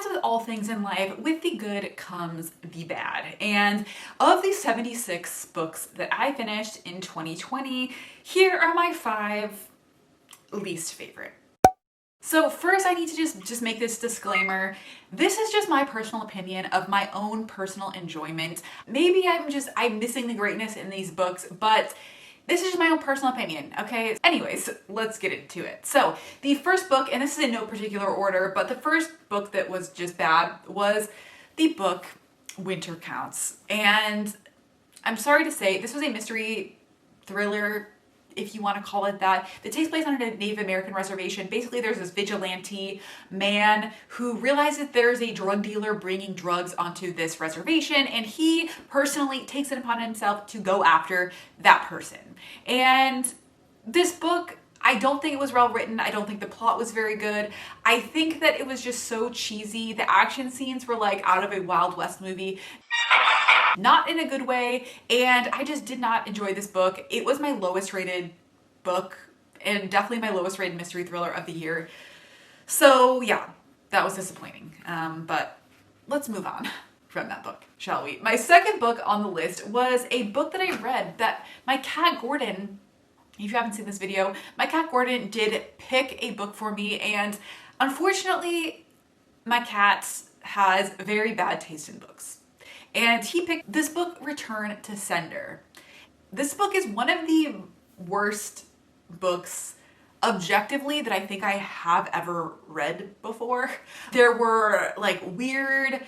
as with all things in life, with the good comes the bad. And of the 76 books that I finished in 2020, here are my 5 least favorite. So first I need to just make this disclaimer. This is just my personal opinion of my own personal enjoyment. Maybe I'm missing the greatness in these books, but this is just my own personal opinion, okay? Anyways, let's get into it. So the first book, and this is in no particular order, but the first book that was just bad was the book Winter Counts. And I'm sorry to say, this was a mystery thriller, if you want to call it that takes place on a Native American reservation. Basically, there's this vigilante man who realizes there's a drug dealer bringing drugs onto this reservation, and he personally takes it upon himself to go after that person. And this book, I don't think it was well written. I don't think the plot was very good. I think that it was just so cheesy. The action scenes were like out of a Wild West movie. Not in a good way, and I just did not enjoy this book. It was my lowest rated book, and definitely my lowest rated mystery thriller of the year. So yeah, that was disappointing. But let's move on from that book, shall we? My second book on the list was a book that I read that my cat Gordon, if you haven't seen this video, my cat Gordon did pick a book for me, and unfortunately, my cat has very bad taste in books. And he picked this book, Return to Sender. This book is one of the worst books objectively that I think I have ever read before. There were like weird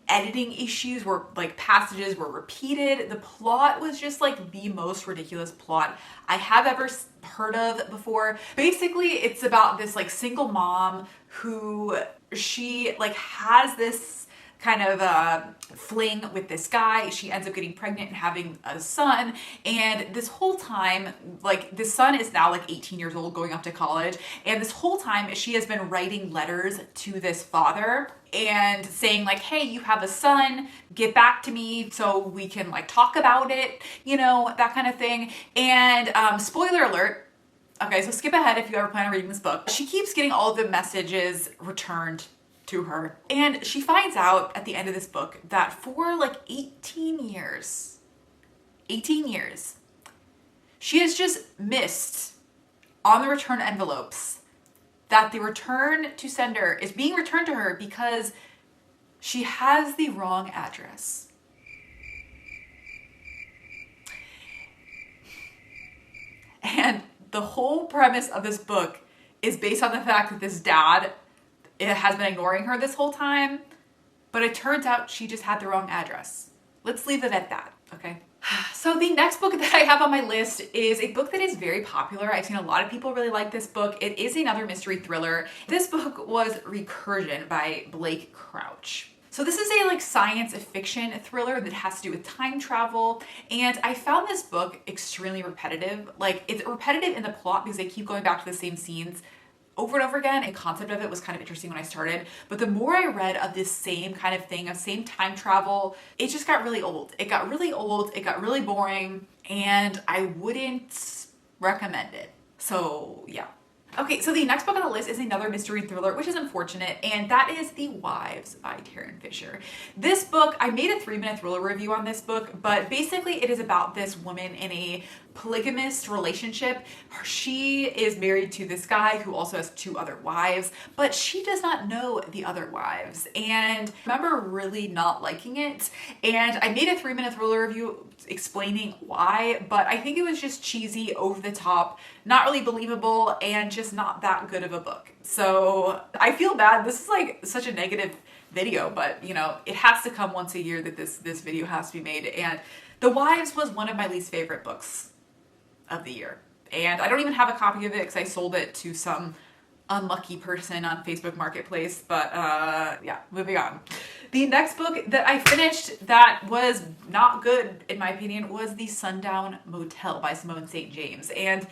editing issues where like passages were repeated. The plot was just like the most ridiculous plot I have ever heard of before. Basically, it's about this like single mom who she like has this kind of fling with this guy. She ends up getting pregnant and having a son, and this whole time, like, this son is now like 18 years old, going off to college, and this whole time she has been writing letters to this father and saying like, hey, you have a son, get back to me so we can like talk about it, you know, that kind of thing. And spoiler alert, okay, so skip ahead if you ever plan on reading this book. She keeps getting all of the messages returned to her. And she finds out at the end of this book that for like 18 years, she has just missed on the return envelopes that the return to sender is being returned to her because she has the wrong address. And the whole premise of this book is based on the fact that this dad has been ignoring her this whole time, but it turns out she just had the wrong address. Let's leave it at that, okay? So the next book that I have on my list is a book that is very popular. I've seen a lot of people really like this book. It is another mystery thriller. This book was Recursion by Blake Crouch. So this is a like science fiction thriller that has to do with time travel, and I found this book extremely repetitive. Like, it's repetitive in the plot because they keep going back to the same scenes over and over again. The concept of it was kind of interesting when I started, but the more I read of this same kind of thing, of same time travel, it just got really old. It got really old, it got really boring, and I wouldn't recommend it. So yeah. Okay, so the next book on the list is another mystery thriller, which is unfortunate, and that is The Wives by Taryn Fisher. This book, I made a 3-minute thriller review on this book, but basically it is about this woman in a polygamous relationship. She is married to this guy who also has 2 other wives, but she does not know the other wives. And I remember really not liking it, and I made a 3-minute thriller review explaining why, but I think it was just cheesy, over the top, not really believable, and just not that good of a book. So I feel bad. This is like such a negative video, but you know, it has to come once a year that this video has to be made. And The Wives was one of my least favorite books of the year. And I don't even have a copy of it because I sold it to some unlucky person on Facebook Marketplace. But yeah, moving on. The next book that I finished that was not good, in my opinion, was The Sundown Motel by Simone St. James. And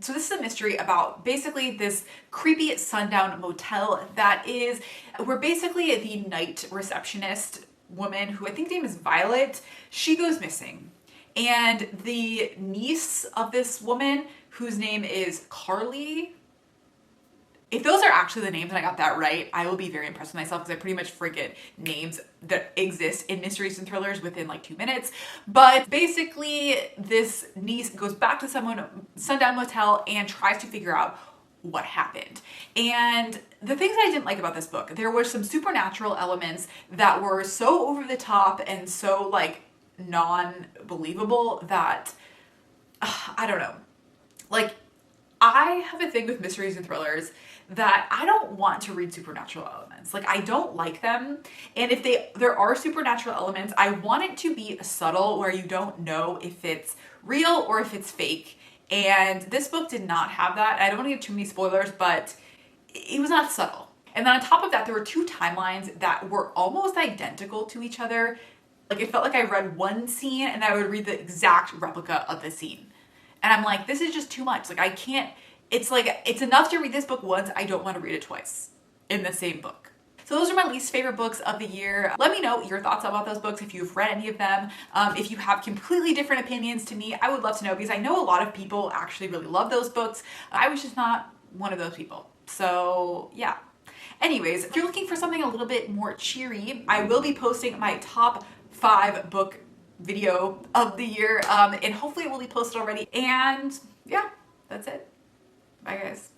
so this is a mystery about basically this creepy sundown motel that is, where basically the night receptionist woman, who I think her name is Violet, she goes missing. And the niece of this woman, whose name is Carly, If those are actually the names and I got that right, I will be very impressed with myself because I pretty much forget names that exist in mysteries and thrillers within like 2 minutes. But basically, this niece goes back to Sundown Motel and tries to figure out what happened. And the things I didn't like about this book, there were some supernatural elements that were so over the top and so like non-believable that I don't know. Like, I have a thing with mysteries and thrillers that I don't want to read supernatural elements. Like, I don't like them. And if there are supernatural elements, I want it to be subtle where you don't know if it's real or if it's fake. And this book did not have that. I don't want to give too many spoilers, but it was not subtle. And then on top of that, there were two timelines that were almost identical to each other. Like, it felt like I read one scene and I would read the exact replica of the scene. And I'm like, this is just too much. Like, I can't, it's like, it's enough to read this book once. I don't want to read it twice in the same book. So those are my least favorite books of the year. Let me know your thoughts about those books if you've read any of them. If you have completely different opinions to me, I would love to know because I know a lot of people actually really love those books. I was just not one of those people. So yeah. Anyways, if you're looking for something a little bit more cheery, I will be posting my top 5 book video of the year and hopefully it will be posted already. And yeah, that's it. Bye guys.